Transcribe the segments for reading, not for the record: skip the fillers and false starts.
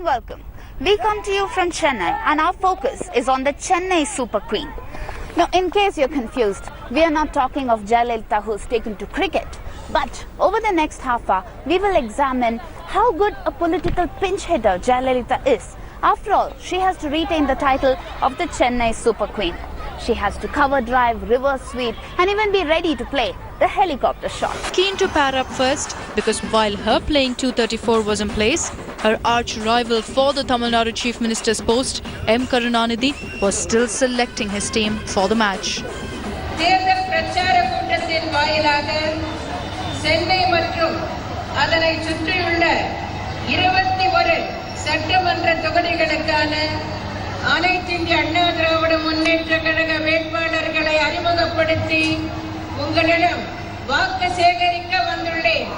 warm welcome. We come to you from Chennai and our focus is on the Chennai Super Queen. Now, in case you're confused, we are not talking of Jayalalithaa who's taken to cricket. But over the next half hour, we will examine how good a political pinch hitter Jayalalithaa is. After all, she has to retain the title of the Chennai Super Queen. She has to cover drive, reverse sweep and even be ready to play the helicopter shot. Keen to pair up first because while her playing 234 was in place, her arch rival for the Tamil Nadu Chief Minister's post, M. Karunanidhi, was still selecting his team for the match. தேர்தல் பிரச்சார கூட்டத்தின் வாயிலாக சென்னை மற்றும் அதனை சுற்றியுள்ள 21 சட்டமன்ற தொகுதிகளுக்கான அனைத்து இந்திய அண்ணா திராவிட முன்னேற்ற கழக வேட்பாளர்களை அறிமுகப்படுத்தி உங்களிடம் வாக்கு சேகரிக்க வந்துள்ளேன்.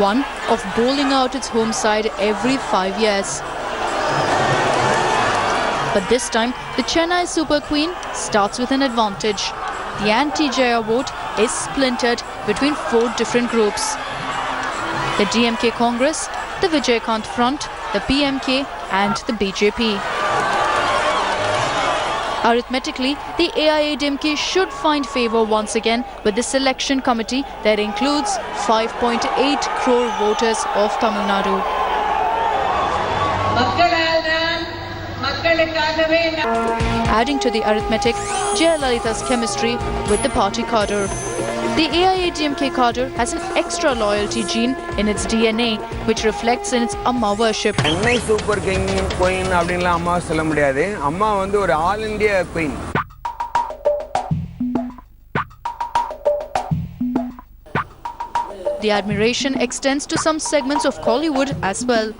One of bowling out its home side every 5 years. But this time, the Chennai Super Queen starts with an advantage. The anti-Jaya vote is splintered between 4 different groups. The DMK Congress, the Vijaykanth Front, the PMK and the BJP. Arithmetically, the AIADMK should find favour once again with the selection committee that includes 5.8 crore voters of Tamil Nadu. Adding to the arithmetic, Jayalalitha's chemistry with the party cadre. The AIADMK cadre has an extra loyalty gene in its DNA, which reflects in its Amma worship. Chennai Super Queen அப்படின்லாம் அம்மா சொல்ல முடியாது. அம்மா வந்து ஒரு all India queen. The admiration extends to some segments of Kollywood as well.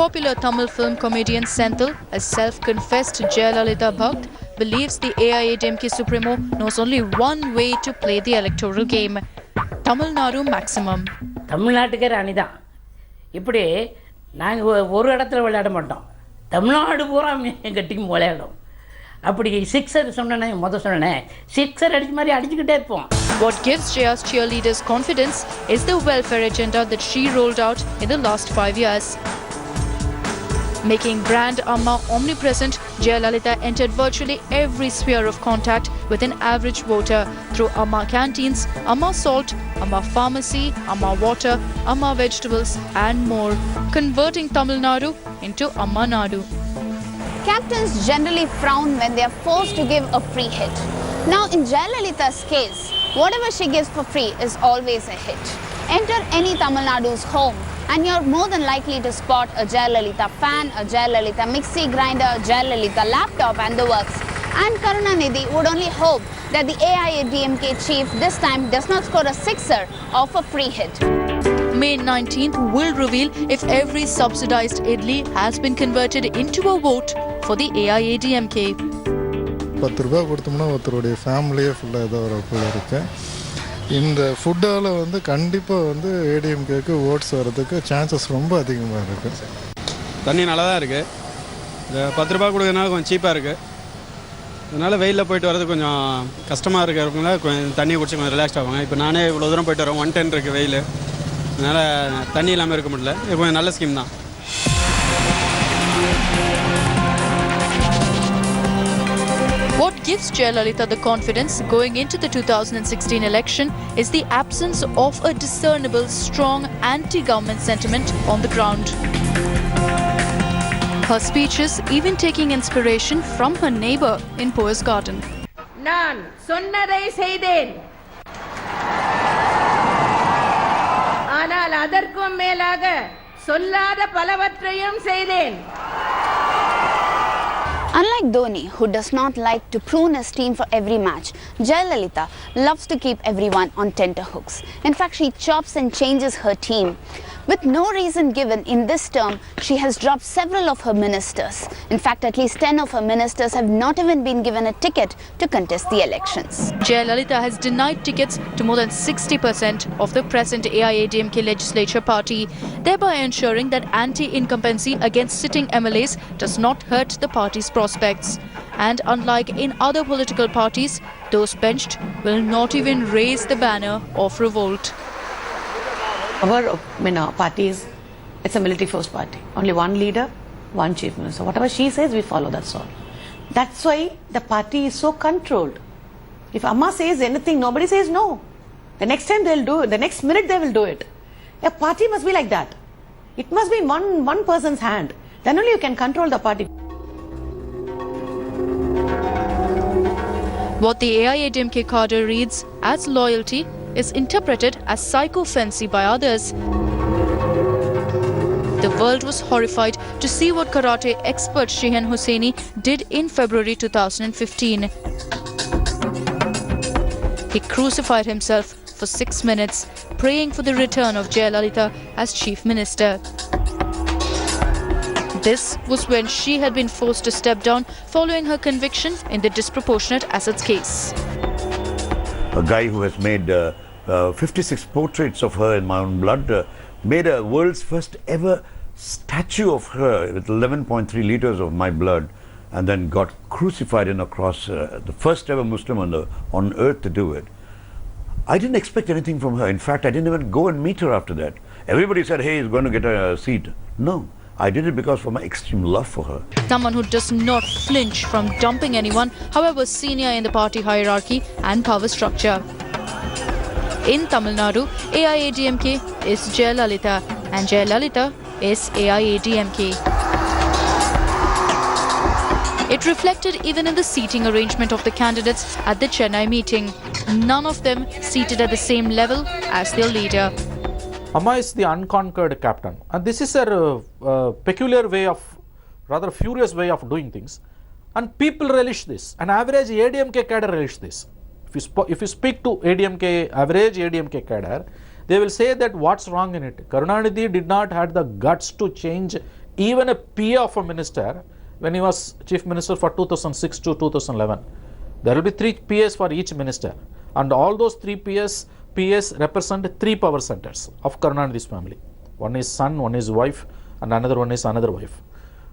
Popular Tamil film comedian Senthil, a self-confessed Jayalalithaa Bhakt, believes the AIADMK Supremo knows only one way to play the electoral game. Tamil Nadu maximum. தமிழ்நாட்டுக்கே ராணி தான். இப்படி நாங்கள் ஒரு இடத்துல விளையாட மாட்டோம். தமிழ்நாடு பூரா எங்கள் team விளையாடும். அப்படி சிக்ஸர் சொன்னேனே சிக்ஸர் அடிச்ச மாதிரி அடிச்சுக்கிட்டே இருப்போம். What gives Jaya's cheerleaders confidence is the welfare agenda that she rolled out in the last 5 years. Making brand Amma omnipresent, Jayalalithaa entered virtually every sphere of contact with an average voter through Amma canteens, Amma salt, Amma pharmacy, Amma water, Amma vegetables and more, converting Tamil Nadu into Amma Nadu. Captains generally frown when they are forced to give a free hit. Now in Jayalalitha's case, whatever she gives for free is always a hit. Enter any Tamil Nadu's home and you're more than likely to spot a Jayalalithaa fan, a Jayalalithaa mixie grinder, a Jayalalithaa laptop and the works. And Karunanidhi would only hope that the AIADMK chief this time does not score a sixer of a free hit. May 19th will reveal if every subsidized idli has been converted into a vote for the AIADMK. 10 ரூபாய் கொடுத்தோம்னா ஒருத்தருடைய ஃபேமிலியே ஃபுல்லாக ஏதோ ஒரு போல இருக்கு. இந்த ஃபுட்டால் வந்து கண்டிப்பாக வந்து ஏடிஎம்கேக்கு ஓட்ஸ் வர்றதுக்கு சான்சஸ் ரொம்ப அதிகமாக இருக்குது. தண்ணி நல்லா தான் இருக்குது. இந்த 10 ரூபா கொடுக்கறதுனால கொஞ்சம் சீப்பாக இருக்குது. அதனால் வெயிலில் போயிட்டு வரது கொஞ்சம் கஷ்டமாக இருக்கிறவங்கள கொஞ்சம் தண்ணி குடிச்சு கொஞ்சம் ரிலாக்ஸ் ஆவாங்க. இப்போ நானே இவ்வளோ தூரம் போயிட்டு வரேன், 110 இருக்குது வெயில். அதனால் தண்ணி இல்லாமல் இருக்க முடியல. இது கொஞ்சம் நல்ல ஸ்கீம் தான். What gives Jayalalithaa the confidence going into the 2016 election is the absence of a discernible, strong anti-government sentiment on the ground. Her speeches even taking inspiration from her neighbour in Poet's Garden. நான் சொன்னதை செய்தேன். ஆனால் அதற்கும் மேலாக சொல்லாத பலவற்றையும் செய்தேன். Unlike Dhoni, who does not like to prune his team for every match, Jayalalithaa loves to keep everyone on tenterhooks. In fact, she chops and changes her team. With no reason given in this term, she has dropped several of her ministers. In fact, at least 10 of her ministers have not even been given a ticket to contest the elections. Jayalalithaa has denied tickets to more than 60% of the present AIADMK legislature party, thereby ensuring that anti-incumbency against sitting MLAs does not hurt the party's prospects. And unlike in other political parties, those benched will not even raise the banner of revolt. our parties, it's a military force party. Only one leader, one chief minister. Whatever she says, we follow, that's all. That's why the party is so controlled. If Amma says anything, nobody says no. The next time they'll do it, the next minute they will do it. A party must be like that. It must be in one person's hand. Then only you can control the party. What the AIADMK cadre reads as loyalty is interpreted as psychophancy by others. The world was horrified to see what karate expert Shehan Hosseini did in February 2015. He crucified himself for 6 minutes, praying for the return of Jayalalithaa as Chief Minister. This was when she had been forced to step down following her conviction in the disproportionate assets case. A guy who has made 56 portraits of her in my own blood, made a world's first ever statue of her with 11.3 liters of my blood, and then got crucified in a cross, the first ever Muslim on earth to do it. I didn't expect anything from her. In fact, I didn't even go and meet her after that. Everybody said, hey, he's going to get a seat. No, I did it because of my extreme love for her. Someone who does not flinch from dumping anyone, however senior in the party hierarchy and power structure. In Tamil Nadu, AIADMK is Jayalalithaa and Jayalalithaa is AIADMK. It reflected even in the seating arrangement of the candidates at the Chennai meeting. None of them seated at the same level as their leader. Amma is the unconquered captain, and this is a peculiar way of, rather furious way of doing things, and people relish this. An average ADMK cadre relish this. If you speak to ADMK, average ADMK cadre, they will say that what's wrong in it. Karunanidhi did not have the guts to change even a PA of a minister when he was chief minister for 2006 to 2011. There will be 3 PAs for each minister, and all those 3 PAs represent 3 power centers of Karunanidhi's family. One is son, one is wife, and another one is another wife.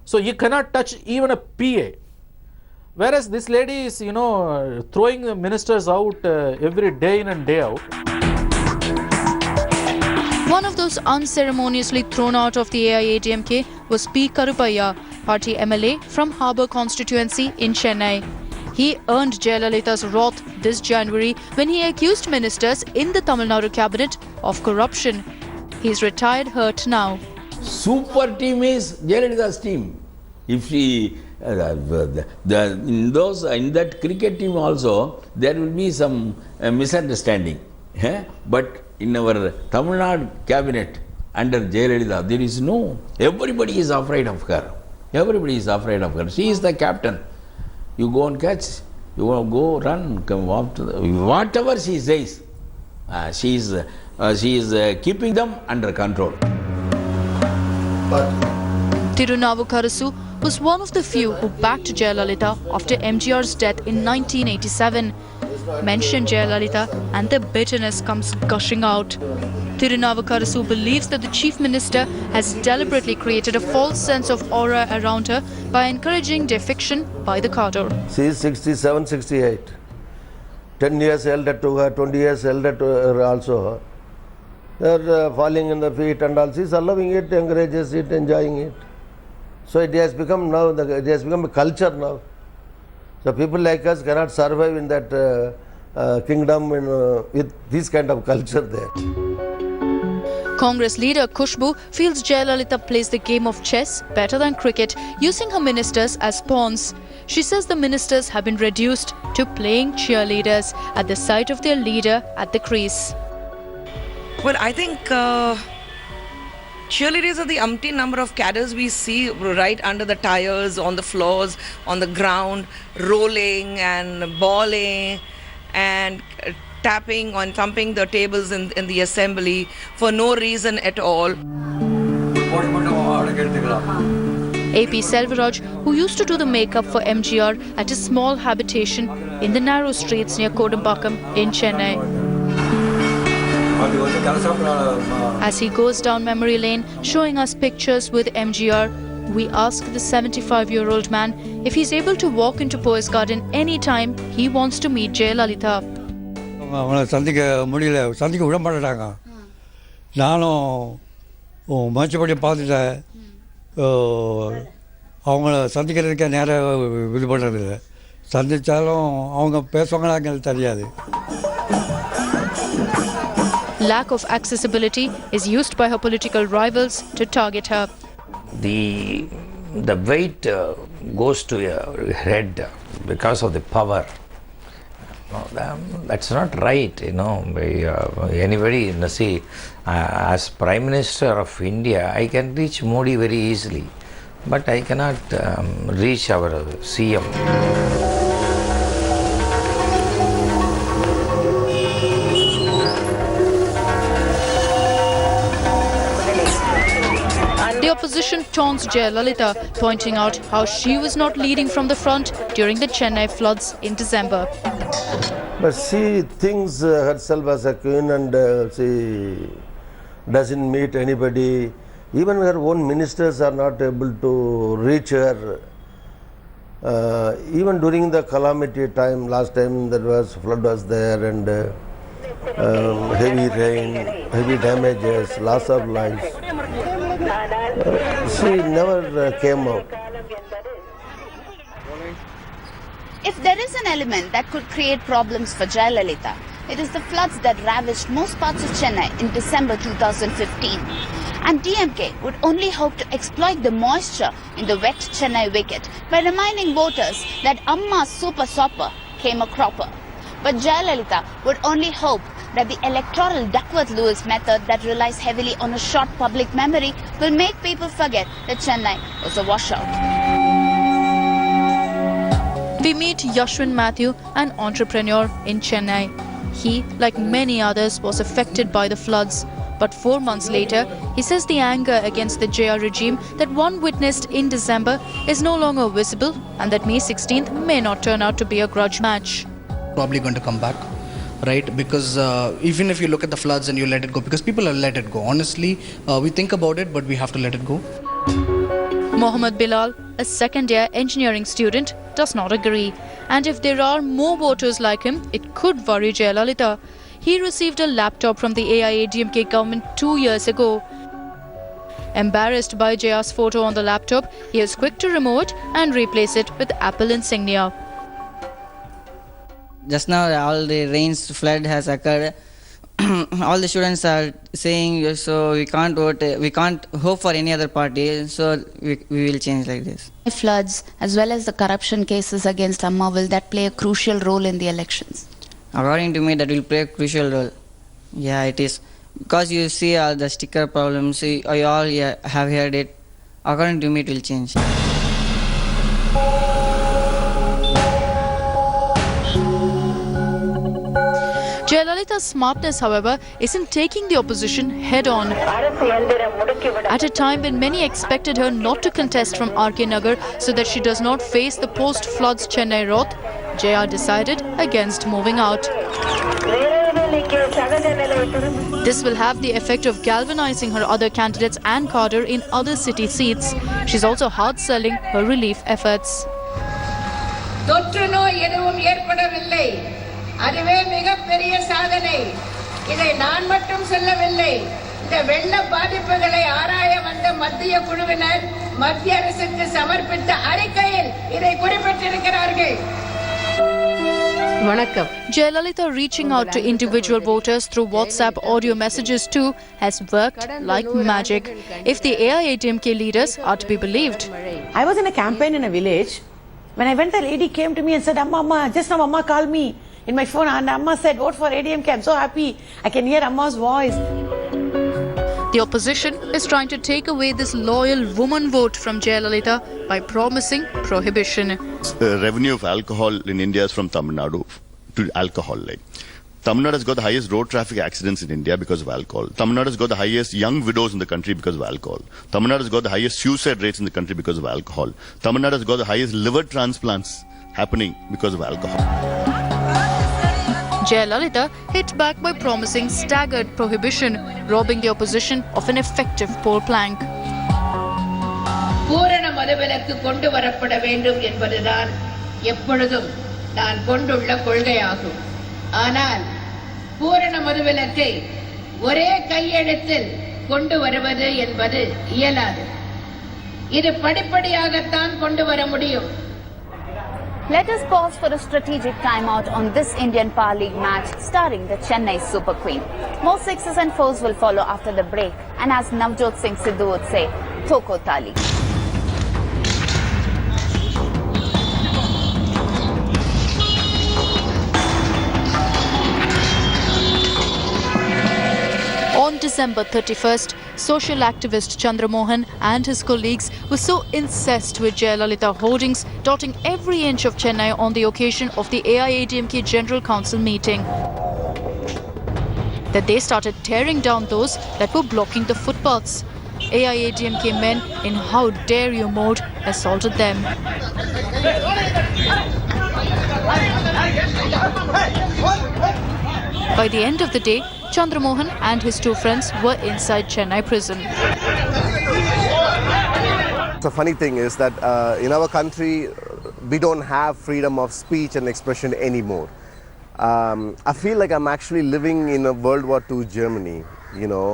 So you cannot touch even a PA. Whereas this lady is, throwing the ministers out every day in and day out. One of those unceremoniously thrown out of the AIADMK was P. Karupaiah, party MLA from Harbour constituency in Chennai. He earned Jayalalitha's wrath this January when he accused ministers in the Tamil Nadu cabinet of corruption. He's retired hurt now. Super team is Jayalalitha's team. If she, in that cricket team also, there will be some misunderstanding. But in our Tamil Nadu cabinet under Jayalalithaa, there is no. Everybody is afraid of her. Everybody is afraid of her. She is the captain. You go and catch. You want to go run, come up to whatever she says. She is keeping them under control. Tirunavukarasu was one of the few who backed Jayalalithaa after MGR's death in 1987. Mention Jayalalithaa and the bitterness comes gushing out. Tirunavukarasu believes that the chief minister has deliberately created a false sense of aura around her by encouraging defection by the cadre. She is 67, 68. 10 years elder to her, 20 years elder to her also. They are falling in the feet and all. She is allowing it, encourages it, enjoying it. So it has become now, it has become a culture now. So people like us cannot survive in that kingdom with this kind of culture there. Congress leader Khushbu feels Jayalalithaa plays the game of chess better than cricket, using her ministers as pawns. She says the ministers have been reduced to playing cheerleaders at the sight of their leader at the crease. Well, I think cheerleaders are the umpteen number of cadres we see right under the tires, on the floors, on the ground, rolling and bawling and tapping and thumping the tables in the assembly for no reason at all. AP Selvaraj, who used to do the makeup for MGR at his small habitation in the narrow streets near Kodambakkam in Chennai. As he goes down memory lane, showing us pictures with MGR, we ask the 75-year-old man if he's able to walk into Poise Garden anytime he wants to meet Jayalalithaa. அவங்கள சந்திக்க முடியல, சந்திக்க விட மாட்டாங்க. நானும் மச்சப்படி பார்த்துட்டேன். அவங்கள சந்திக்கிறதுக்கே நேரம் இது பண்ணுறது, சந்தித்தாலும் அவங்க பேசுவாங்களா எங்களுக்கு தெரியாது. Lack of accessibility is used by her political rivals to target her. The weight goes to your head because of the power. That's not right, anybody, see, as Prime Minister of India, I can reach Modi very easily, but I cannot reach our CM. The opposition taunts Jayalalithaa, pointing out how she was not leading from the front during the Chennai floods in December. But she thinks herself as a queen, and she doesn't meet anybody. Even her own ministers are not able to reach her. Even during the calamity time, last time there was flood was there, and heavy rain, heavy damages, loss of lives. She never came out. If there is an element that could create problems for Jayalalithaa, it is the floods that ravaged most parts of Chennai in December 2015. And DMK would only hope to exploit the moisture in the wet Chennai wicket by reminding voters that Amma's super sopper came a cropper. But Jayalalithaa would only hope that the electoral Duckworth-Lewis method that relies heavily on a short public memory will make people forget that Chennai was a washout. We meet Yashwin Matthew, an entrepreneur in Chennai. He, like many others, was affected by the floods. But 4 months later, he says the anger against the JR regime that one witnessed in December is no longer visible, and that May 16th may not turn out to be a grudge match. Probably going to come back, right? Because even if you look at the floods and you let it go, because people have let it go. Honestly, we think about it, but we have to let it go. Mohammed Bilal, a second-year engineering student, does not agree. And if there are more voters like him, it could worry Jayalalithaa. He received a laptop from the AIADMK government 2 years ago. Embarrassed by JR's photo on the laptop, he is quick to remove it and replace it with Apple insignia. Just now, all the rains, flood has occurred. All the students are saying, so we can't vote, we can't hope for any other party, so we will change like this. Floods as well as the corruption cases against Amma, will that play a crucial role in the elections? According to me, that will play a crucial role. Yeah, it is. Because you see all the sticker problems, you all have heard it. According to me, it will change. Jayalalitha's smartness, however, isn't taking the opposition head-on. At a time when many expected her not to contest from RK Nagar so that she does not face the post-floods Chennai wrath, JR decided against moving out. This will have the effect of galvanizing her other candidates and cadre in other city seats. She's also hard-selling her relief efforts. அதுவே மிகப்பெரிய சாதனை. இதை நான் மட்டும் சொல்லவில்லை. இந்த வெள்ள பாதிப்புகளை ஆராய வந்த மத்திய குழுவினர் மத்திய அரசுக்கு சமர்ப்பித்த அறிக்கையில் இதை குறிப்பிட்டிருக்கிறார்கள். வணக்கம். Jayalalithaa reaching out to individual voters through WhatsApp audio messages too has worked like magic. If the AIADMK leaders are to be believed. I was in a campaign in a village. When I went, the lady came to me and said, Amma, just now Amma called me in my phone, and Amma said, vote for ADMK. I'm so happy. I can hear Amma's voice. The opposition is trying to take away this loyal woman vote from Jayalalithaa by promising prohibition. The revenue of alcohol in India is from Tamil Nadu to alcohol. Tamil Nadu has got the highest road traffic accidents in India because of alcohol. Tamil Nadu has got the highest young widows in the country because of alcohol. Tamil Nadu has got the highest suicide rates in the country because of alcohol. Tamil Nadu has got the highest liver transplants happening because of alcohol. Jayalalithaa hit back by promising staggered prohibition, robbing the opposition of an effective poll plank. பூரண மதுவிலக்கு கொண்டு வரப்பட வேண்டும் என்பதுதான் எப்பொழுதும் நான் கொண்டுள்ள கொள்கையாகும். ஆனால் பூரண மதுவிலக்கை ஒரே கையெழுத்தில் கொண்டு வருவது என்பது இயலாது. இது படிப்படியாகத்தான் கொண்டு வர முடியும். Let us pause for a strategic timeout on this Indian Power League match starring the Chennai Super Queen. More sixes and fours will follow after the break, and as Navjot Singh Sidhu would say, Thoko Tali. On December 31st, social activist Chandra Mohan and his colleagues were so incensed with Jayalalithaa hoardings dotting every inch of Chennai on the occasion of the AIADMK General Council meeting that they started tearing down those that were blocking the footpaths. AIADMK men in "How dare you" mode assaulted them. By the end of the day, Chandra Mohan and his two friends were inside Chennai prison. The funny thing is that in our country, we don't have freedom of speech and expression anymore. I feel like I'm actually living in a World War II Germany, you know,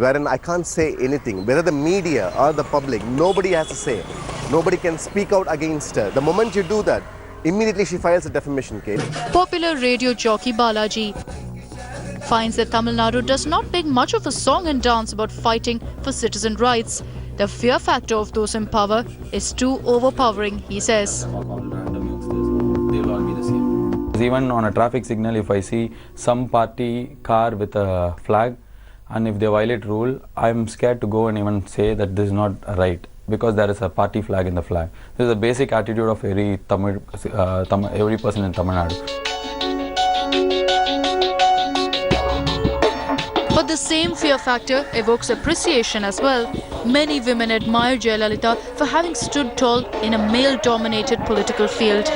wherein I can't say anything. Whether the media or the public, nobody has to say. Nobody can speak out against her. The moment you do that, immediately she files a defamation case. Popular radio jockey Balaji finds that Tamil Nadu does not make much of a song and dance about fighting for citizen rights. The fear factor of those in power is too overpowering, he says. Even on a traffic signal, if I see some party car with a flag, and if they violate rule, I'm scared to go and even say that this is not right, because there is a party flag in the flag. This is a basic attitude of every person in Tamil Nadu. But the same fear factor evokes appreciation as well. Many women admire Jayalalithaa for having stood tall in a male-dominated political field.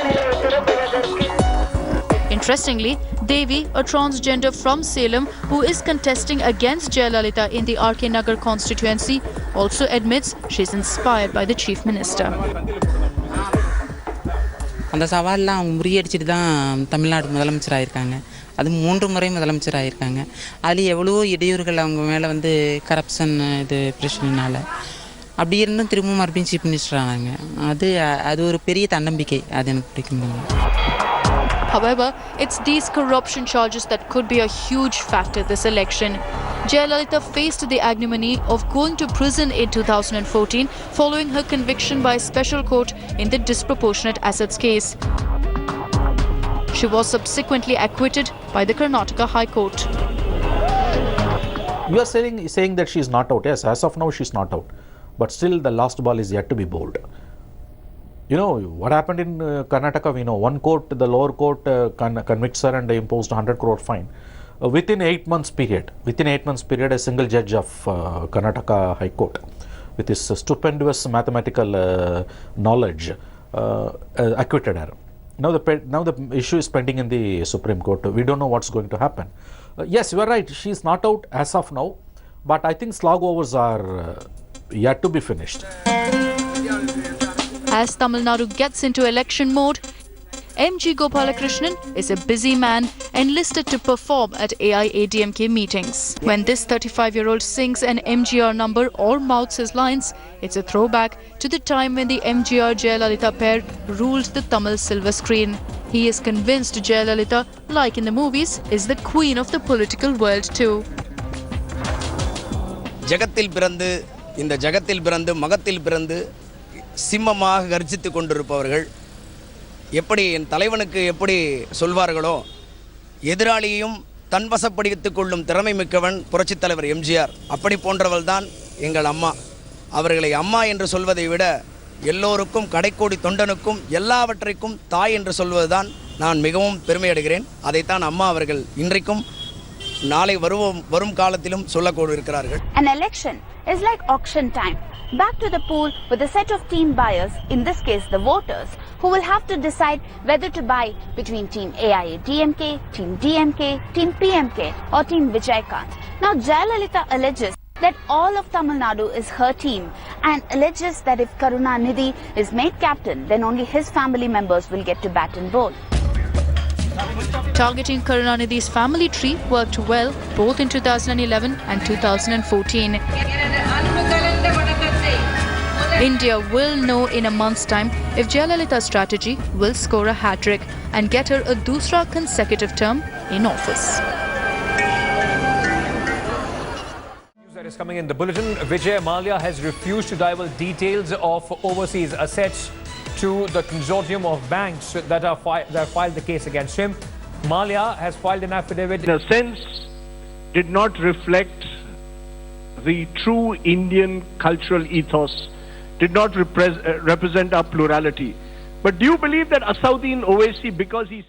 Interestingly, Devi, a transgender from Salem who is contesting against Jayalalithaa in the RK Nagar constituency, also admits she's inspired by the Chief Minister. அந்த சவால்லாம் அவங்க முறியடிச்சிட்டு தான் தமிழ்நாடு முதலமைச்சராக இருக்காங்க. அது 3 முறை முதலமைச்சராக இருக்காங்க. அதில் எவ்வளோ இடையூறுகள் அவங்க மேலே வந்து கரப்ஷன் இது பிரச்சனைனால அப்படி இருந்தும் திரும்பவும் மறுபடியும் சீஃப் மினிஸ்டர் ஆனாங்க. அது ஒரு பெரிய தன்னம்பிக்கை. அது எனக்கு பிடிக்கும். However, it's these corruption charges that could be a huge factor this election. Jayalalithaa faced the ignominy of going to prison in 2014 following her conviction by a special court in the disproportionate assets case. She was subsequently acquitted by the Karnataka High Court. You are saying that she is not out. Yes, as of now she is not out. But still the last ball is yet to be bowled. You know, what happened in Karnataka, we know. One court, the lower court convicts her and they imposed 100 crore fine. Within 8 months period, a single judge of Karnataka High Court, with his stupendous mathematical knowledge, acquitted her. Now the issue is pending in the Supreme Court. We don't know what's going to happen. Yes, you are right. She is not out as of now, but I think slog overs are yet to be finished. As Tamil Nadu gets into election mode, MG Gopalakrishnan is a busy man enlisted to perform at AIADMK meetings. When this 35-year-old sings an MGR number or mouths his lines, it's a throwback to the time when the MGR-Jayalalithaa pair ruled the Tamil silver screen. He is convinced Jayalalithaa, like in the movies, is the queen of the political world too. ஜகத்தில் பிறந்து இந்த ஜகத்தில் பிறந்து மகத்தில் பிறந்து சிம்மமாக கர்ஜித்து கொண்டிருப்பவர்கள் எப்படி என் தலைவனுக்கு எப்படி சொல்வார்களோ, எதிராளியையும் தன்வசப்படுத்திக் கொள்ளும் திறமை மிக்கவன் புரட்சித் தலைவர் எம்ஜிஆர். அப்படி போன்றவள் தான் எங்கள் அம்மா. அவர்களை அம்மா என்று சொல்வதை விட எல்லோருக்கும் கடைக்கோடி தொண்டனுக்கும் எல்லாவற்றைக்கும் தாய் என்று சொல்வதுதான் நான் மிகவும் பெருமை அடைகிறேன். அதைத்தான் அம்மா அவர்கள் இன்றைக்கும் நாளை வரும் காலத்திலும் சொல்லக்கூட இருக்கிறார்கள். An election is like auction time. Back to the pool with a set of team buyers, in this case the voters, who will have to decide whether to buy between Team AIADMK, Team DMK, Team PMK or Team Vijaykanth. Now Jayalalithaa alleges that all of Tamil Nadu is her team and alleges that if Karunanidhi is made captain, then only his family members will get to bat and bowl. Targeting Karunanidhi's family tree worked well both in 2011 and 2014. India will know in a month's time if Jayalalitha's strategy will score a hat-trick and get her a dusra consecutive term in office. That is coming in the bulletin. Vijay Mallya has refused to divulge details of overseas assets to the consortium of banks that filed the case against him. Mallya has filed an affidavit. In a sense, did not reflect the true Indian cultural ethos, did not represent our plurality. But do you believe that Asauddin Owaisi, because he said